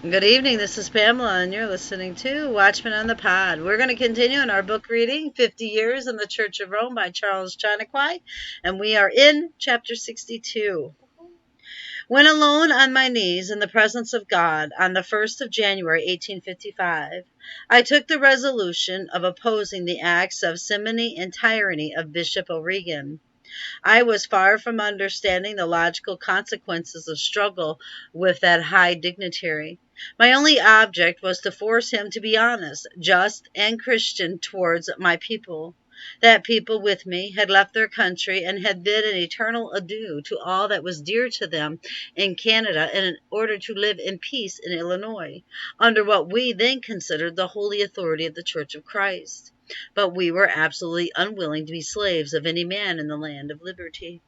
Good evening. This is Pamela, and you're listening to Watchmen on the Pod. We're going to continue in our book reading, 50 Years in the Church of Rome by Charles Chiniquy, and we are in chapter 62. When alone on my knees in the presence of God on the 1st of January, 1855, I took the resolution of opposing the acts of simony and tyranny of Bishop O'Regan. I was far from understanding the logical consequences of struggle with that high dignitary. My only object was to force him to be honest, just, and Christian towards my people. That people with me had left their country and had bid an eternal adieu to all that was dear to them in Canada in order to live in peace in Illinois, under what we then considered the holy authority of the Church of Christ. But we were absolutely unwilling to be slaves of any man in the land of liberty.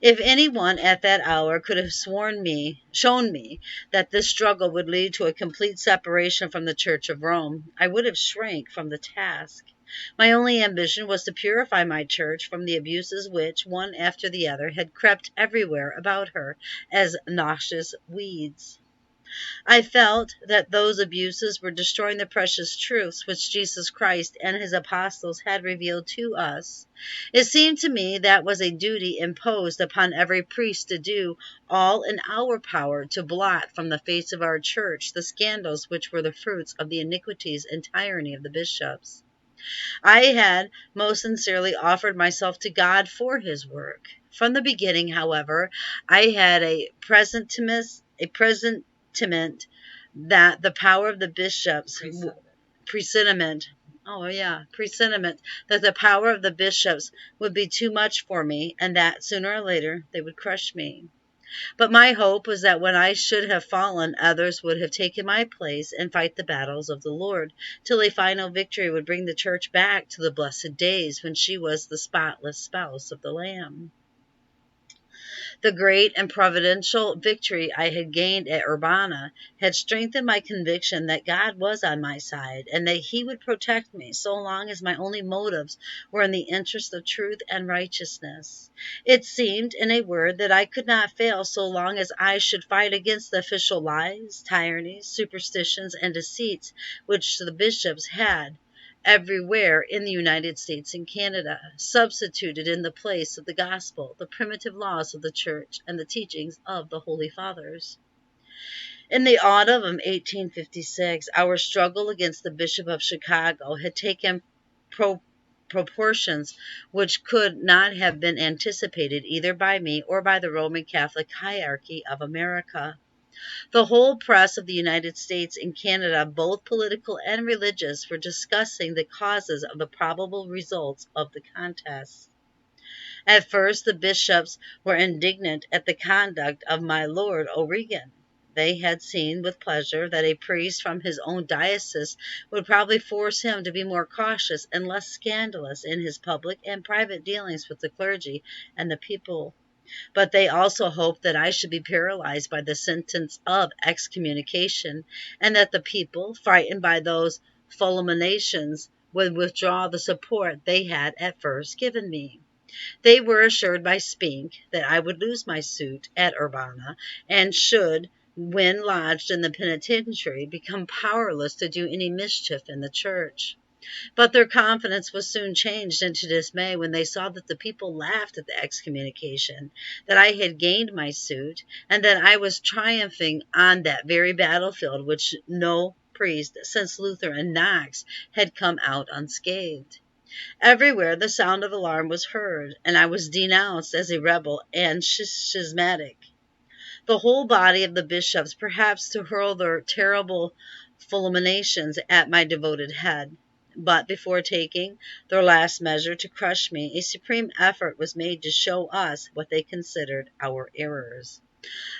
If any one at that hour could have shown me that this struggle would lead to a complete separation from the Church of Rome, I would have shrank from the task. My only ambition was to purify my church from the abuses which, one after the other, had crept everywhere about her as noxious weeds. I felt that those abuses were destroying the precious truths which Jesus Christ and his apostles had revealed to us. It seemed to me that was a duty imposed upon every priest to do all in our power to blot from the face of our church the scandals which were the fruits of the iniquities and tyranny of the bishops. I had most sincerely offered myself to God for his work. From the beginning, however, I had a presentiment that the power of the bishops presentiment presentiment that the power of the bishops would be too much for me, and that sooner or later they would crush me. But my hope was that when I should have fallen, others would have taken my place and fight the battles of the Lord, till a final victory would bring the church back to the blessed days when she was the spotless spouse of the Lamb. The great and providential victory I had gained at Urbana had strengthened my conviction that God was on my side, and that he would protect me so long as my only motives were in the interest of truth and righteousness. It seemed, in a word, that I could not fail so long as I should fight against the official lies, tyrannies, superstitions, and deceits which the bishops had everywhere in the United States and Canada, substituted in the place of the gospel, the primitive laws of the church, and the teachings of the Holy Fathers. In the autumn of 1856, our struggle against the Bishop of Chicago had taken proportions which could not have been anticipated either by me or by the Roman Catholic hierarchy of America. The whole press of the United States and Canada, both political and religious, were discussing the causes of the probable results of the contest. At first, the bishops were indignant at the conduct of my Lord O'Regan. They had seen with pleasure that a priest from his own diocese would probably force him to be more cautious and less scandalous in his public and private dealings with the clergy and the people. But they also hoped that I should be paralyzed by the sentence of excommunication, and that the people, frightened by those fulminations, would withdraw the support they had at first given me. They were assured by Spink that I would lose my suit at Urbana, and should, when lodged in the penitentiary, become powerless to do any mischief in the church. But their confidence was soon changed into dismay when they saw that the people laughed at the excommunication, that I had gained my suit, and that I was triumphing on that very battlefield which no priest since Luther and Knox had come out unscathed. Everywhere the sound of alarm was heard, and I was denounced as a rebel and schismatic. The whole body of the bishops perhaps to hurl their terrible fulminations at my devoted head. But before taking their last measure to crush me, a supreme effort was made to show us what they considered our errors.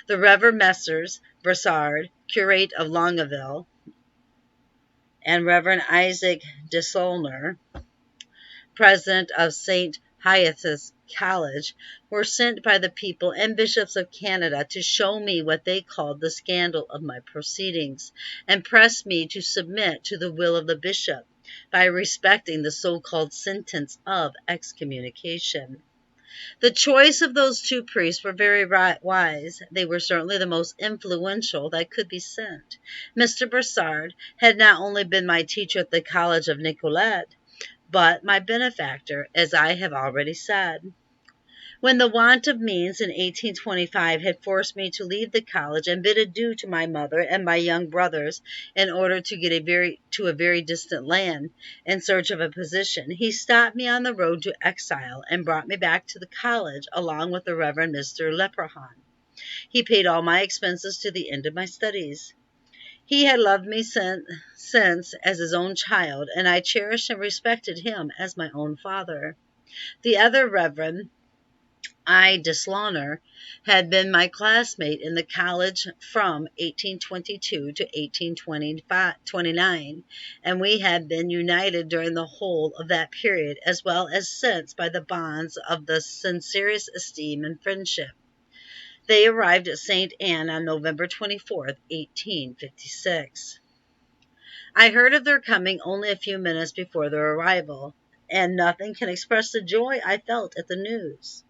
The Reverend Messrs. Brassard, curate of Longueville, and Reverend Isaac de Solner, president of St. Hyacinth's College, were sent by the people and bishops of Canada to show me what they called the scandal of my proceedings, and press me to submit to the will of the bishop by respecting the so-called sentence of excommunication. The choice of those two priests were very wise. They were certainly the most influential that could be sent. Mr. Broussard had not only been my teacher at the College of Nicolette, but my benefactor, as I have already said. When the want of means in 1825 had forced me to leave the college and bid adieu to my mother and my young brothers in order to get to a very distant land in search of a position, he stopped me on the road to exile and brought me back to the college along with the Reverend Mr. Leprechaun. He paid all my expenses to the end of my studies. He had loved me since as his own child, and I cherished and respected him as my own father. The other Reverend I. Deslonner had been my classmate in the college from 1822 to 1829, and we had been united during the whole of that period, as well as since, by the bonds of the sincerest esteem and friendship. They arrived at St. Anne on November 24th, 1856. I heard of their coming only a few minutes before their arrival, and nothing can express the joy I felt at the news.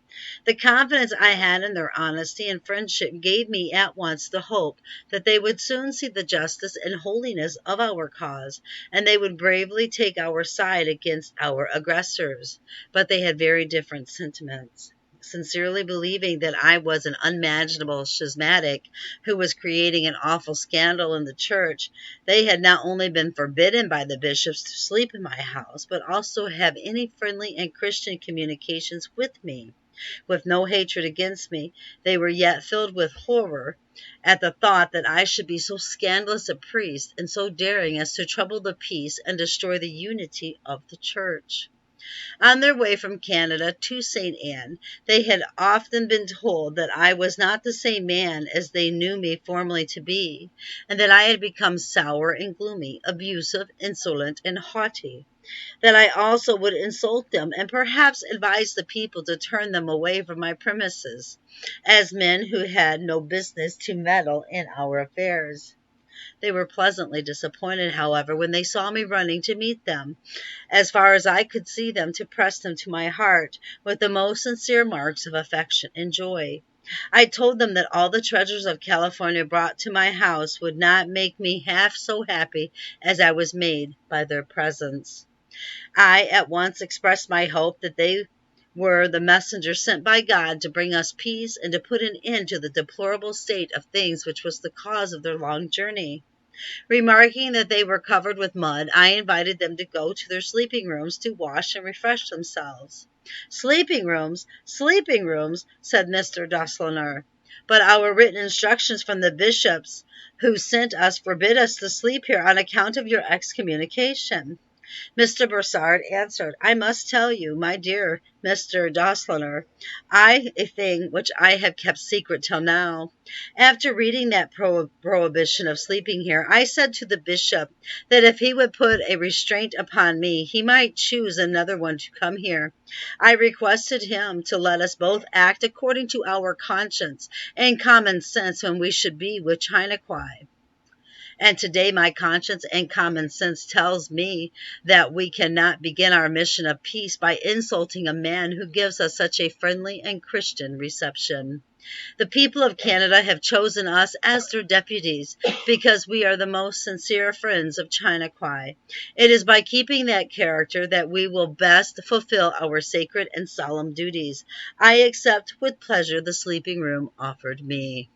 The confidence I had in their honesty and friendship gave me at once the hope that they would soon see the justice and holiness of our cause, and they would bravely take our side against our aggressors. But they had very different sentiments. Sincerely believing that I was an unmanageable schismatic who was creating an awful scandal in the church, they had not only been forbidden by the bishops to sleep in my house, but also have any friendly and Christian communications with me. With no hatred against me, they were yet filled with horror at the thought that I should be so scandalous a priest and so daring as to trouble the peace and destroy the unity of the church. On their way from Canada to St. Anne, they had often been told that I was not the same man as they knew me formerly to be, and that I had become sour and gloomy, abusive, insolent, and haughty. That I also would insult them and perhaps advise the people to turn them away from my premises, as men who had no business to meddle in our affairs. They were pleasantly disappointed, however, when they saw me running to meet them, as far as I could see them, to press them to my heart with the most sincere marks of affection and joy. I told them that all the treasures of California brought to my house would not make me half so happy as I was made by their presence. I at once expressed my hope that they were the messengers sent by God to bring us peace and to put an end to the deplorable state of things which was the cause of their long journey. Remarking that they were covered with mud, I invited them to go to their sleeping rooms to wash and refresh themselves. Sleeping rooms, said Mr. Deslonner. But our written instructions from the bishops who sent us forbid us to sleep here on account of your excommunication. Mr. Broussard answered, I must tell you, my dear Mr. Deslonner, a thing which I have kept secret till now. After reading that prohibition of sleeping here, I said to the bishop that if he would put a restraint upon me, he might choose another one to come here. I requested him to let us both act according to our conscience and common sense when we should be with Chiniquy. And today my conscience and common sense tells me that we cannot begin our mission of peace by insulting a man who gives us such a friendly and Christian reception. The people of Canada have chosen us as their deputies because we are the most sincere friends of Chiniquy. It is by keeping that character that we will best fulfill our sacred and solemn duties. I accept with pleasure the sleeping room offered me.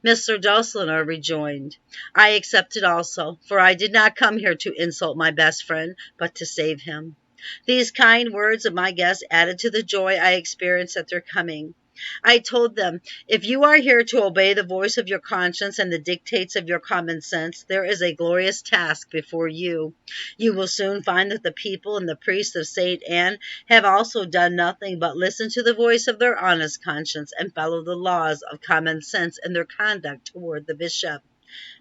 Mr. Deslonner rejoined, I accepted also, for I did not come here to insult my best friend, but to save him. These kind words of my guests added to the joy I experienced at their coming. I told them, if you are here to obey the voice of your conscience and the dictates of your common sense, there is a glorious task before you. You will soon find that the people and the priests of St. Anne have also done nothing but listen to the voice of their honest conscience and follow the laws of common sense in their conduct toward the bishop.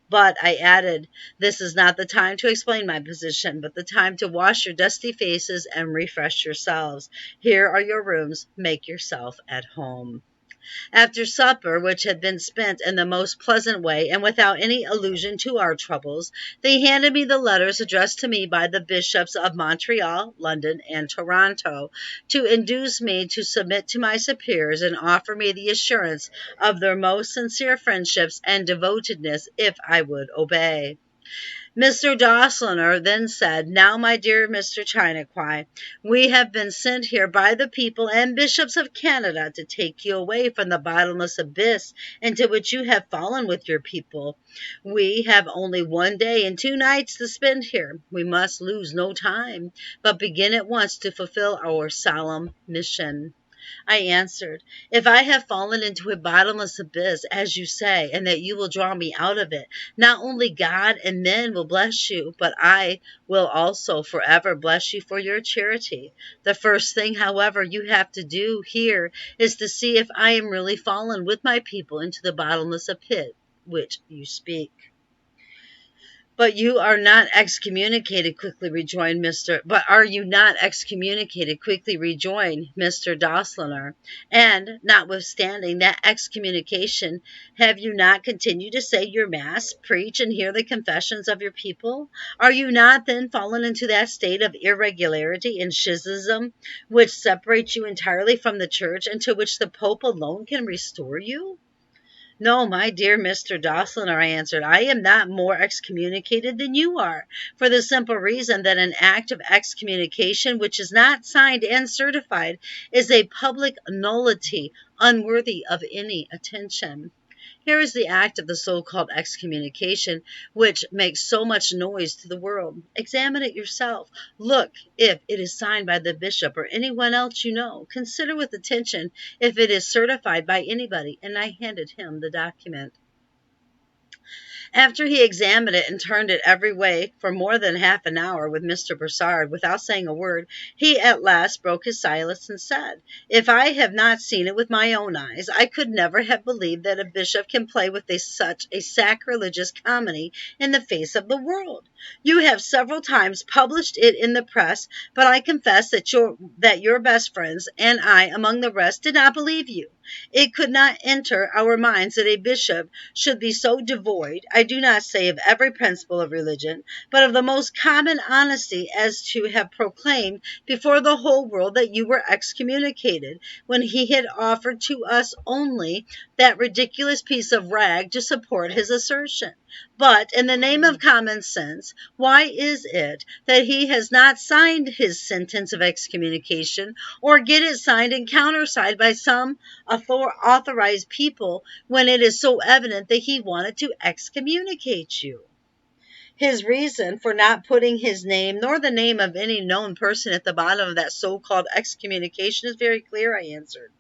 But, I added, this is not the time to explain my position, but the time to wash your dusty faces and refresh yourselves. Here are your rooms. Make yourself at home. After supper, which had been spent in the most pleasant way and without any allusion to our troubles, they handed me the letters addressed to me by the bishops of Montreal, London, and Toronto, to induce me to submit to my superiors and offer me the assurance of their most sincere friendships and devotedness if I would obey. Mr. Doslener then said, "Now, my dear Mr. Chiniquy, we have been sent here by the people and bishops of Canada to take you away from the bottomless abyss into which you have fallen with your people. We have only 1 day and 2 nights to spend here. We must lose no time, but begin at once to fulfill our solemn mission." I answered, "If I have fallen into a bottomless abyss, as you say, and that you will draw me out of it, not only God and men will bless you, but I will also forever bless you for your charity. The first thing, however, you have to do here is to see if I am really fallen with my people into the bottomless pit which you speak." "But you are not excommunicated," quickly rejoined Mr. Doslener. "And, notwithstanding that excommunication, have you not continued to say your mass, preach, and hear the confessions of your people? Are you not then fallen into that state of irregularity and schism which separates you entirely from the church, and to which the Pope alone can restore you?" "No, my dear Mr. Doslener," I answered, "I am not more excommunicated than you are, for the simple reason that an act of excommunication which is not signed and certified is a public nullity unworthy of any attention. Here is the act of the so-called excommunication which makes so much noise to the world. Examine it yourself. Look if it is signed by the bishop or anyone else you know. Consider with attention if it is certified by anybody." And I handed him the document. After he examined it and turned it every way for more than half an hour with Mr. Broussard, without saying a word, he at last broke his silence and said, "If I have not seen it with my own eyes, I could never have believed that a bishop can play with such a sacrilegious comedy in the face of the world. You have several times published it in the press, but I confess that your best friends, and I among the rest, did not believe you. It could not enter our minds that a bishop should be so devoid, I do not say of every principle of religion, but of the most common honesty, as to have proclaimed before the whole world that you were excommunicated, when he had offered to us only that ridiculous piece of rag to support his assertion. But, in the name of common sense, why is it that he has not signed his sentence of excommunication, or get it signed and countersigned by some authorized people, when it is so evident that he wanted to excommunicate you? His reason for not putting his name, nor the name of any known person, at the bottom of that so-called excommunication is very clear," I answered.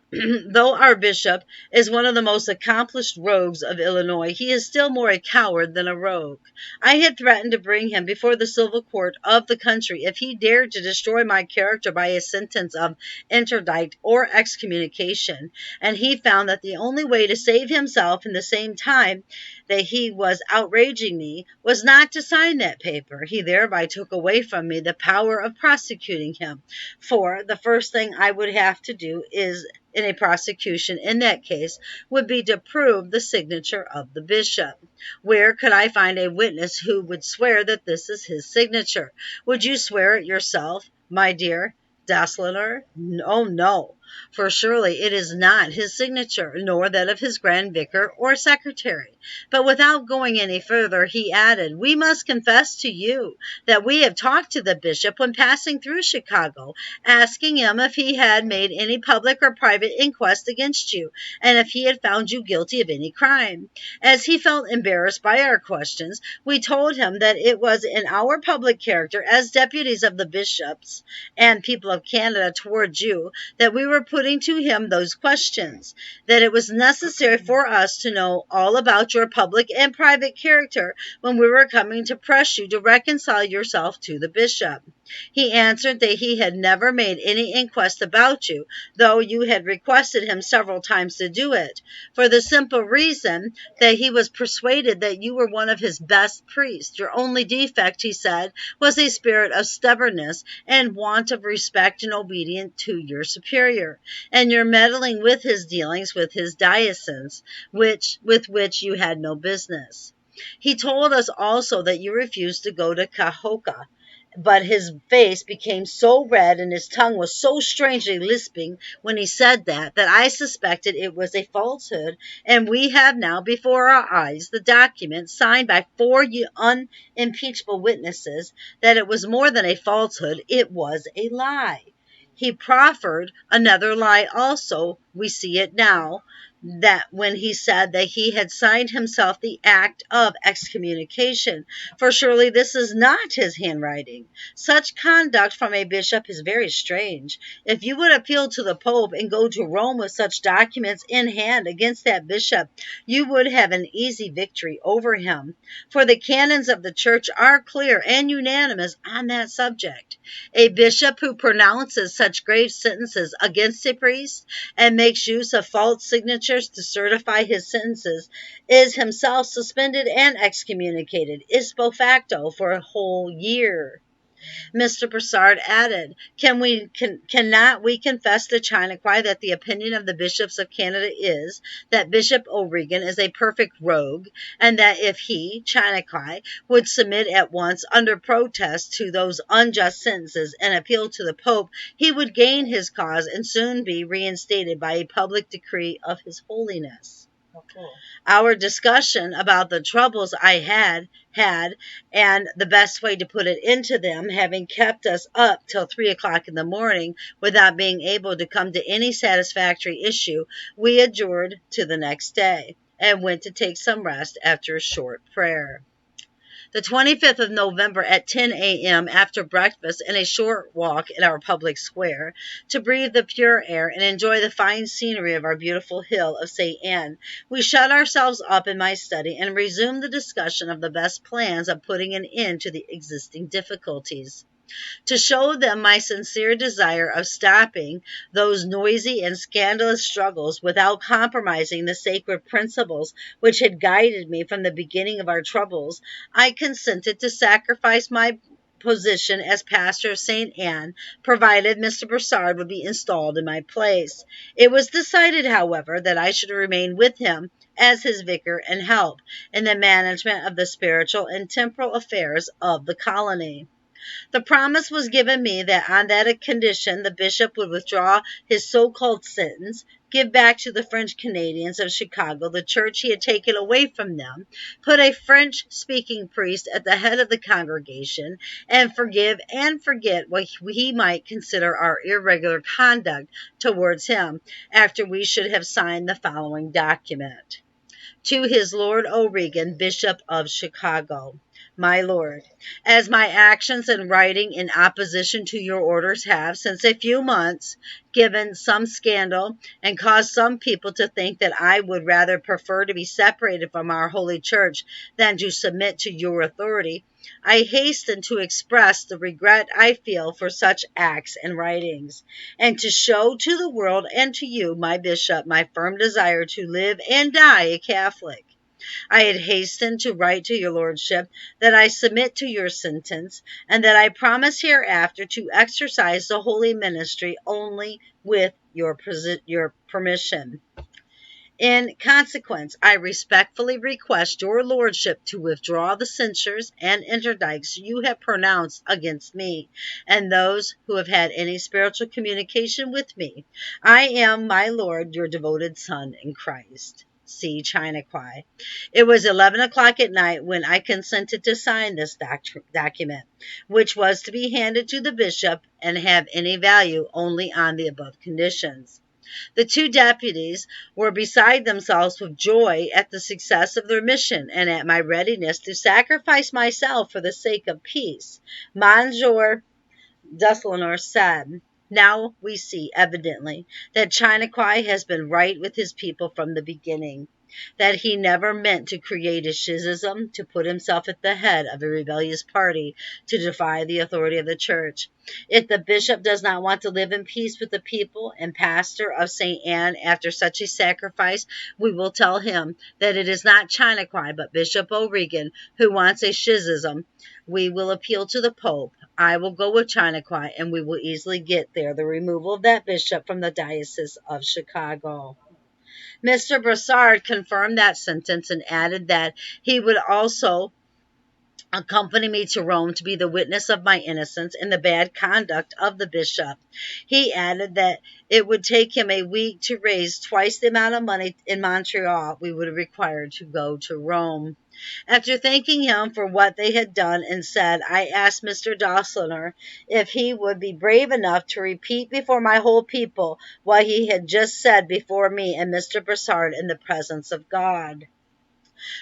"Though our bishop is one of the most accomplished rogues of Illinois, he is still more a coward than a rogue. I had threatened to bring him before the civil court of the country if he dared to destroy my character by a sentence of interdict or excommunication, and he found that the only way to save himself in the same time that he was outraging me was not to sign that paper. He thereby took away from me the power of prosecuting him, for the first thing I would have to do in a prosecution in that case would be to prove the signature of the bishop. Where could I find a witness who would swear that this is his signature? Would you swear it yourself, my dear Doslener? Oh, no, for surely it is not his signature, nor that of his grand vicar or secretary." But without going any further, he added, "We must confess to you that we have talked to the bishop when passing through Chicago, asking him if he had made any public or private inquest against you, and if he had found you guilty of any crime. As he felt embarrassed by our questions, we told him that it was in our public character as deputies of the bishops and people of Canada towards you that we were putting to him those questions, that it was necessary for us to know all about your public and private character when we were coming to press you to reconcile yourself to the bishop. He answered that he had never made any inquest about you, though you had requested him several times to do it, for the simple reason that he was persuaded that you were one of his best priests. Your only defect, he said, was a spirit of stubbornness and want of respect and obedience to your superior, and your meddling with his dealings with his diocese, with which you had no business. He told us also that you refused to go to Cahoca, but his face became so red and his tongue was so strangely lisping when he said that I suspected it was a falsehood, and we have now before our eyes the document signed by 4 unimpeachable witnesses that it was more than a falsehood, it was a lie. He proffered another lie also, we see it now, that when he said that he had signed himself the act of excommunication, for surely this is not his handwriting. Such conduct from a bishop is very strange. If you would appeal to the Pope and go to Rome with such documents in hand against that bishop, you would have an easy victory over him, for the canons of the Church are clear and unanimous on that subject. A bishop who pronounces such grave sentences against a priest and makes use of false signatures to certify his sentences is himself suspended and excommunicated ipso facto for a whole year. Mr. Broussard added, cannot we confess to Chiniquy that the opinion of the bishops of Canada is that Bishop O'Regan is a perfect rogue, and that if he, Chiniquy, would submit at once under protest to those unjust sentences and appeal to the Pope, he would gain his cause and soon be reinstated by a public decree of his holiness. Okay. Our discussion about the troubles I had and the best way to put it into them, having kept us up till 3 o'clock in the morning without being able to come to any satisfactory issue, we adjourned to the next day and went to take some rest after a short prayer. The 25th of November at 10 a.m. after breakfast and a short walk in our public square to breathe the pure air and enjoy the fine scenery of our beautiful hill of St. Anne, we shut ourselves up in my study and resumed the discussion of the best plans of putting an end to the existing difficulties. To show them my sincere desire of stopping those noisy and scandalous struggles without compromising the sacred principles which had guided me from the beginning of our troubles, I consented to sacrifice my position as pastor of St. Anne, provided Mr. Broussard would be installed in my place. It was decided, however, that I should remain with him as his vicar and help in the management of the spiritual and temporal affairs of the colony. The promise was given me that on that condition the bishop would withdraw his so-called sentence, give back to the French Canadians of Chicago the church he had taken away from them, put a French-speaking priest at the head of the congregation, and forgive and forget what he might consider our irregular conduct towards him, after we should have signed the following document. To his Lord O'Regan, Bishop of Chicago. My Lord, as my actions and writing in opposition to your orders have, since a few months, given some scandal and caused some people to think that I would rather prefer to be separated from our holy church than to submit to your authority, I hasten to express the regret I feel for such acts and writings, and to show to the world and to you, my bishop, my firm desire to live and die a Catholic. I had hastened to write to your lordship that I submit to your sentence, and that I promise hereafter to exercise the holy ministry only with your permission. In consequence, I respectfully request your lordship to withdraw the censures and interdicts you have pronounced against me, and those who have had any spiritual communication with me. I am, my lord, your devoted son in Christ. C. Chiniquy. It was 11 o'clock at night when I consented to sign this document, which was to be handed to the bishop and have any value only on the above conditions. The 2 deputies were beside themselves with joy at the success of their mission and at my readiness to sacrifice myself for the sake of peace. Monsieur Duslenor said, now we see evidently that Chiniquy has been right with his people from the beginning. that he never meant to create a schism, to put himself at the head of a rebellious party, to defy the authority of the church. If the bishop does not want to live in peace with the people and pastor of St. Anne after such a sacrifice, we will tell him that it is not Chiniquy but Bishop O'Regan who wants a schism. We will appeal to the Pope. I will go with Chiniquy, and we will easily get there the removal of that bishop from the Diocese of Chicago. Mr. Brassard confirmed that sentence and added that he would also accompany me to Rome to be the witness of my innocence in the bad conduct of the bishop. He added that it would take him a week to raise twice the amount of money in Montreal we would have required to go to Rome. After thanking him for what they had done and said, I asked Mr. Dossler if he would be brave enough to repeat before my whole people what he had just said before me and Mr. Brassard in the presence of God.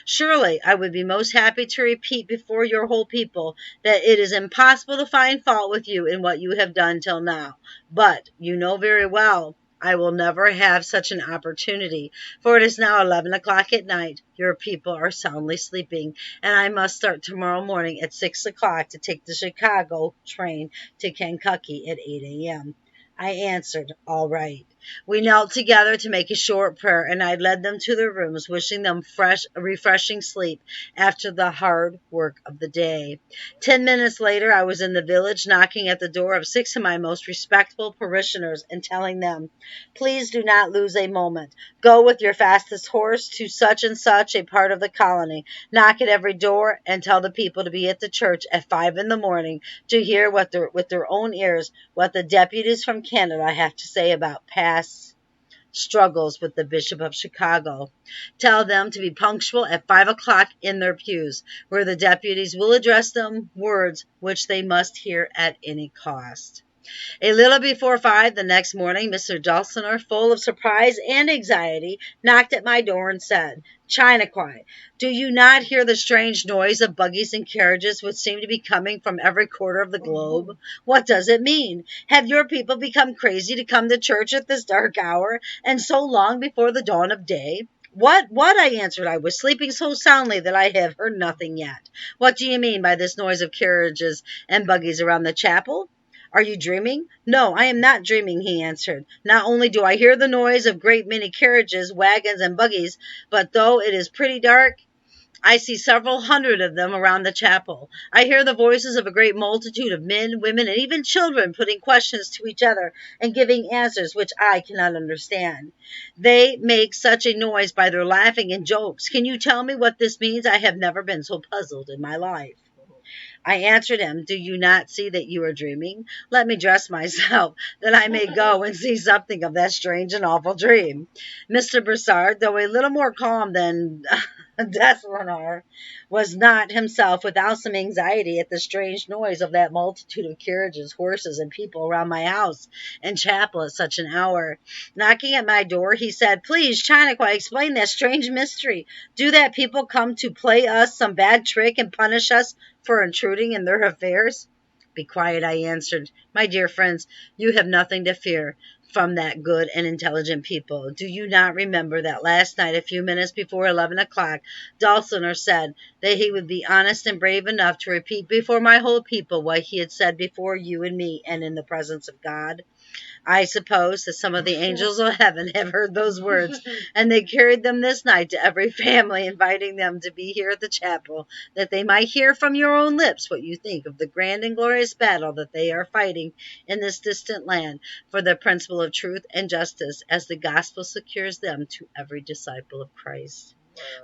Surely I would be most happy to repeat before your whole people that it is impossible to find fault with you in what you have done till now. But you know very well I will never have such an opportunity, for it is now 11 o'clock at night. Your people are soundly sleeping, and I must start tomorrow morning at 6 o'clock to take the Chicago train to Chiniquy at 8 a.m. I answered, all right. We knelt together to make a short prayer, and I led them to their rooms, wishing them refreshing sleep after the hard work of the day. 10 minutes later, I was in the village, knocking at the door of 6 of my most respectable parishioners and telling them, please do not lose a moment. Go with your fastest horse to such and such a part of the colony. Knock at every door and tell the people to be at the church at 5 in the morning to hear with their own ears what the deputies from Canada have to say about past struggles with the Bishop of Chicago. Tell them to be punctual at 5 o'clock in their pews, where the deputies will address them words which they must hear at any cost. A little before 5 the next morning, Mr. Dossler, full of surprise and anxiety, knocked at my door and said, Chiniquy, do you not hear the strange noise of buggies and carriages which seem to be coming from every quarter of the globe? What does it mean? Have your people become crazy to come to church at this dark hour, and so long before the dawn of day? What? I answered. I was sleeping so soundly that I have heard nothing yet. What do you mean by this noise of carriages and buggies around the chapel? Are you dreaming? No, I am not dreaming, he answered. Not only do I hear the noise of great many carriages, wagons, and buggies, but though it is pretty dark, I see several hundred of them around the chapel. I hear the voices of a great multitude of men, women, and even children putting questions to each other and giving answers which I cannot understand. They make such a noise by their laughing and jokes. Can you tell me what this means? I have never been so puzzled in my life. I answered him, do you not see that you are dreaming? Let me dress myself, that I may go and see something of that strange and awful dream. Mr. Brassard, though a little more calm than Dossler, was not himself without some anxiety at the strange noise of that multitude of carriages, horses, and people around my house and chapel at such an hour. Knocking at my door, he said, please, Chiniquy, explain that strange mystery. Do that people come to play us some bad trick and punish us for intruding in their affairs? Be quiet, I answered. My dear friends, you have nothing to fear from that good and intelligent people. Do you not remember that last night, a few minutes before 11 o'clock, Dossler said that he would be honest and brave enough to repeat before my whole people what he had said before you and me and in the presence of God? I suppose that some of the angels of heaven have heard those words, and they carried them this night to every family, inviting them to be here at the chapel, that they might hear from your own lips what you think of the grand and glorious battle that they are fighting in this distant land for the principle of truth and justice, as the gospel secures them to every disciple of Christ.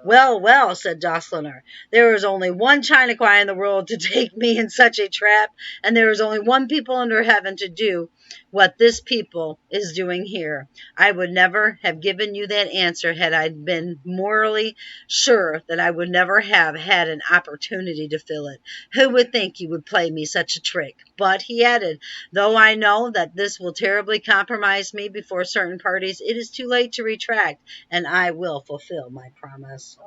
Well, said Dossler, there is only one Chiniquy in the world to take me in such a trap, and there is only one people under heaven to do what this people is doing here. I would never have given you that answer had I been morally sure that I would never have had an opportunity to fill it. Who would think you would play me such a trick? But, he added, though I know that this will terribly compromise me before certain parties, it is too late to retract, and I will fulfill my promise.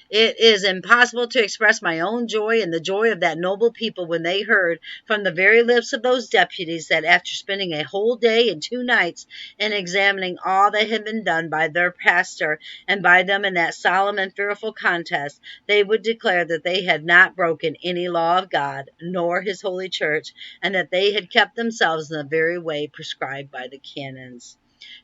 It is impossible to express my own joy and the joy of that noble people when they heard from the very lips of those deputies that after spending spending a whole day and 2 nights in examining all that had been done by their pastor and by them in that solemn and fearful contest, they would declare that they had not broken any law of God, nor his holy church, and that they had kept themselves in the very way prescribed by the canons.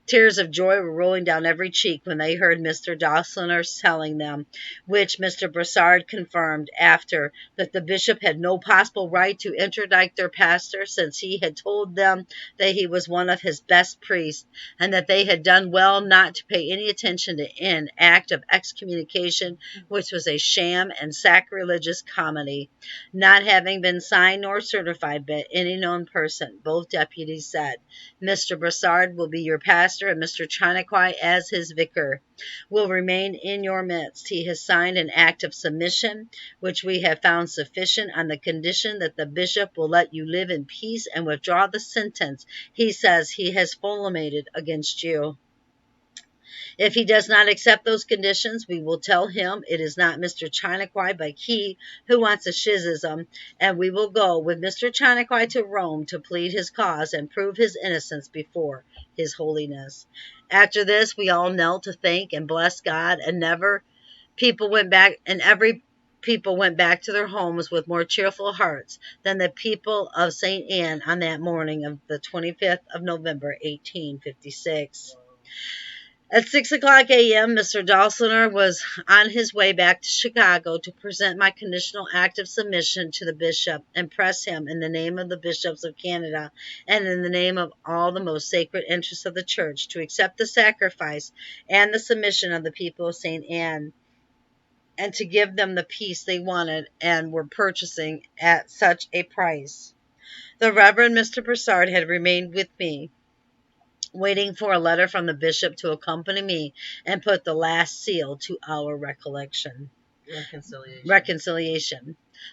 Tears of joy were rolling down every cheek when they heard Mr. Dawsoner telling them, which Mr. Brassard confirmed after, that the bishop had no possible right to interdict their pastor, since he had told them that he was one of his best priests, and that they had done well not to pay any attention to an act of excommunication, which was a sham and sacrilegious comedy, not having been signed nor certified by any known person. Both deputies said, Mr. Brassard will be your pastor, and Mr. Chiniquy, as his vicar, will remain in your midst. He has signed an act of submission, which we have found sufficient, on the condition that the bishop will let you live in peace and withdraw the sentence he says he has fulminated against you. If he does not accept those conditions, we will tell him it is not Mr. Chiniquy, but he who wants a schism, and we will go with Mr. Chiniquy to Rome to plead his cause and prove his innocence before his holiness. After this, we all knelt to thank and bless God, and every people went back to their homes with more cheerful hearts than the people of St. Anne on that morning of the 25th of November, 1856. At 6 o'clock a.m., Mr. Dawsoner was on his way back to Chicago to present my conditional act of submission to the bishop and press him, in the name of the bishops of Canada and in the name of all the most sacred interests of the church, to accept the sacrifice and the submission of the people of St. Anne, and to give them the peace they wanted and were purchasing at such a price. The Reverend Mr. Brassard had remained with me, waiting for a letter from the bishop to accompany me and put the last seal to our reconciliation.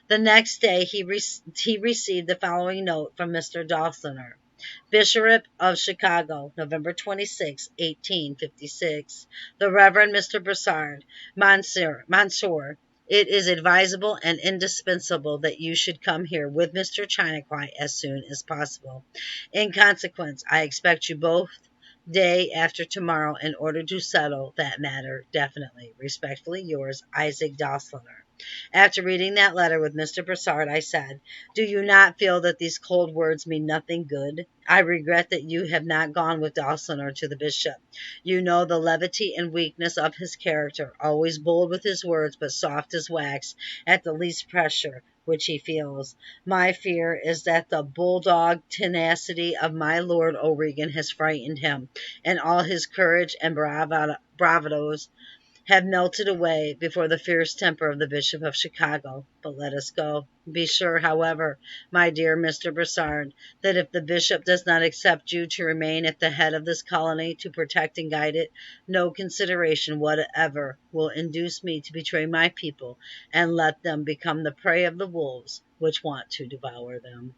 The next day he received the following note from Mr. Dawsoner. Bishop of Chicago, November 26, 1856. The Reverend Mr. Brassard, Monsieur, it is advisable and indispensable that you should come here with Mr. Chiniquy as soon as possible. In consequence, I expect you both day after tomorrow in order to settle that matter definitely. Respectfully yours, Isaac Dawsoner. After reading that letter with Mr. Brassard, I said, do you not feel that these cold words mean nothing good? I regret that you have not gone with Dawsoner to the bishop. You know the levity and weakness of his character, always bold with his words, but soft as wax at the least pressure which he feels. My fear is that the bulldog tenacity of my Lord O'Regan has frightened him, and all his courage and bravadoes have melted away before the fierce temper of the Bishop of Chicago. But let us go. Be sure, however, my dear Mr. Brassard, that if the bishop does not accept you to remain at the head of this colony to protect and guide it, no consideration whatever will induce me to betray my people and let them become the prey of the wolves which want to devour them.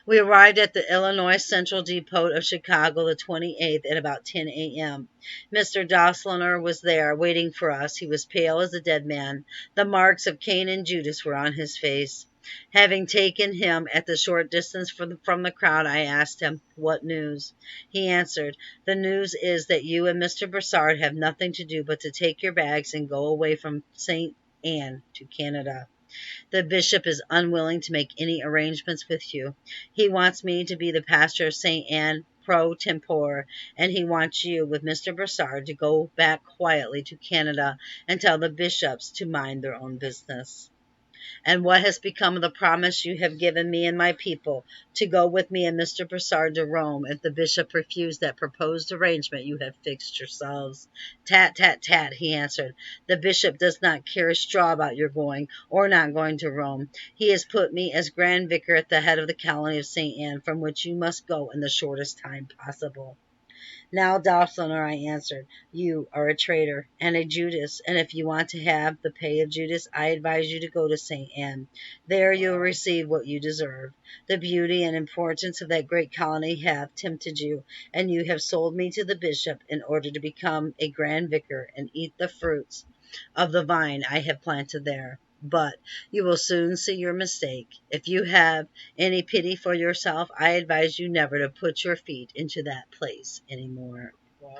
We arrived at the Illinois Central Depot of Chicago the 28th at about 10 a.m. Mr. Dawsoner was there, waiting for us. He was pale as a dead man. The marks of Cain and Judas were on his face. Having taken him at the short distance from the crowd, I asked him, what news? He answered, the news is that you and Mr. Brassard have nothing to do but to take your bags and go away from St. Anne to Canada. The bishop is unwilling to make any arrangements with you. He wants me to be the pastor of St. Anne pro tempore, and he wants you, with Mr. Brassard, to go back quietly to Canada and tell the bishops to mind their own business. And what has become of the promise you have given me and my people to go with me and Mr. Brassard to Rome if the bishop refused that proposed arrangement you have fixed yourselves? Tat, tat, tat, he answered. The bishop does not care a straw about your going or not going to Rome. He has put me as Grand Vicar at the head of the colony of St. Anne, from which you must go in the shortest time possible. Now, Dawsoner, I answered, you are a traitor and a Judas, and if you want to have the pay of Judas, I advise you to go to St. Anne. There you will receive what you deserve. The beauty and importance of that great colony have tempted you, and you have sold me to the bishop in order to become a grand vicar and eat the fruits of the vine I have planted there. but you will soon see your mistake. If you have any pity for yourself, I advise you never to put your feet into that place anymore. Wow.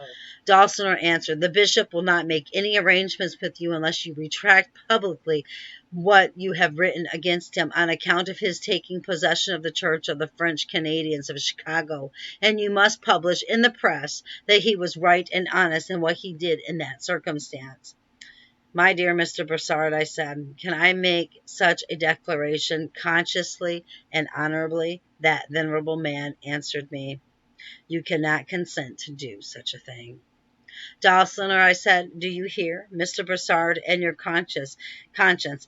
Dawsoner answered, the bishop will not make any arrangements with you unless you retract publicly what you have written against him on account of his taking possession of the Church of the French Canadians of Chicago, and you must publish in the press that he was right and honest in what he did in that circumstance. My dear Mr. Broussard, I said, can I make such a declaration consciously and honorably? That venerable man answered me, you cannot consent to do such a thing. Dawsoner, I said, do you hear? Mr. Broussard and your conscience,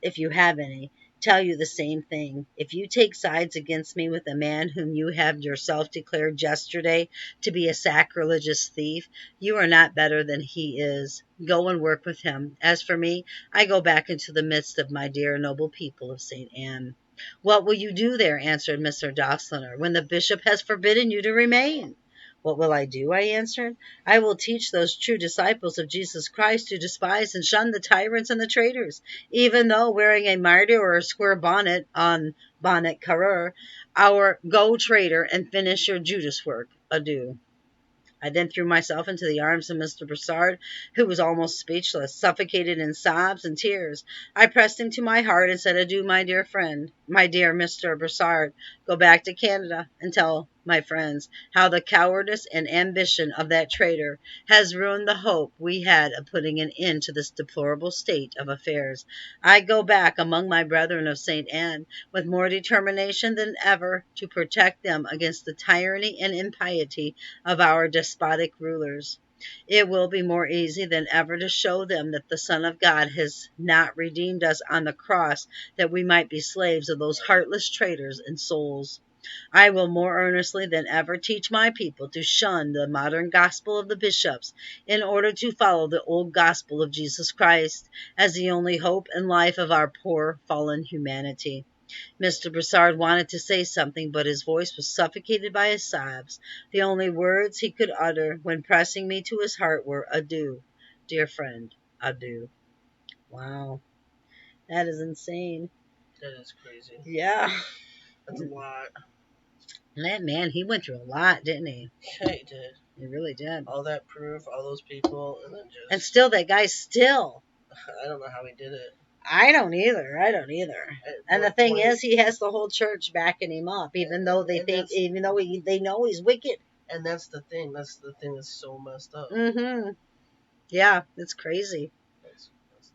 if you have any, tell you the same thing. If you take sides against me with a man whom you have yourself declared yesterday to be a sacrilegious thief, you are not better than he is. Go and work with him. As for me, I go back into the midst of my dear noble people of St. Anne. What will you do there, answered Mr. Dawsoner, when the bishop has forbidden you to remain? What will I do? I answered. I will teach those true disciples of Jesus Christ to despise and shun the tyrants and the traitors, even though wearing a mitre or a square bonnet on bonnet carreur, our go traitor, and finish your Judas work. Adieu. I then threw myself into the arms of Mr. Broussard, who was almost speechless, suffocated in sobs and tears. I pressed him to my heart and said, adieu, my dear friend, my dear Mr. Broussard. Go back to Canada and tell my friends how the cowardice and ambition of that traitor has ruined the hope we had of putting an end to this deplorable state of affairs. I go back among my brethren of St. Anne with more determination than ever to protect them against the tyranny and impiety of our despotic rulers. It will be more easy than ever to show them that the Son of God has not redeemed us on the cross that we might be slaves of those heartless traitors and souls. I will more earnestly than ever teach my people to shun the modern gospel of the bishops in order to follow the old gospel of Jesus Christ as the only hope and life of our poor fallen humanity. Mr. Broussard wanted to say something, but his voice was suffocated by his sobs. The only words he could utter when pressing me to his heart were, adieu, dear friend, adieu. Wow. That is insane. That is crazy. Yeah. That's a lot. That man, he went through a lot, didn't he? Yeah, he did. He really did. All that proof, all those people, and then just... And still, that guy still... I don't know how he did it. I don't either. And the thing is, he has the whole church backing him up, even though they know he's wicked. And that's the thing. That's the thing that's so messed up. Mm-hmm. Yeah, it's crazy. That's nuts.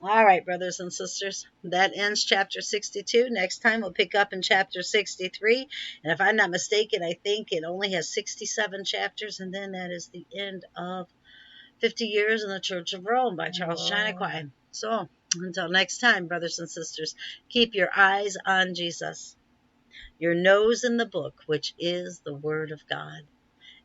All right, brothers and sisters, that ends chapter 62. Next time we'll pick up in chapter 63. And if I'm not mistaken, I think it only has 67 chapters, and then that is the end of 50 Years in the Church of Rome by Charles Chiniquy. So, until next time, brothers and sisters, keep your eyes on Jesus, your nose in the book, which is the Word of God,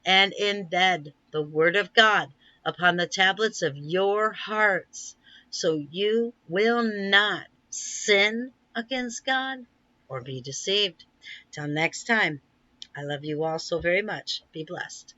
and embed the Word of God upon the tablets of your hearts, so you will not sin against God or be deceived. Till next time, I love you all so very much. Be blessed.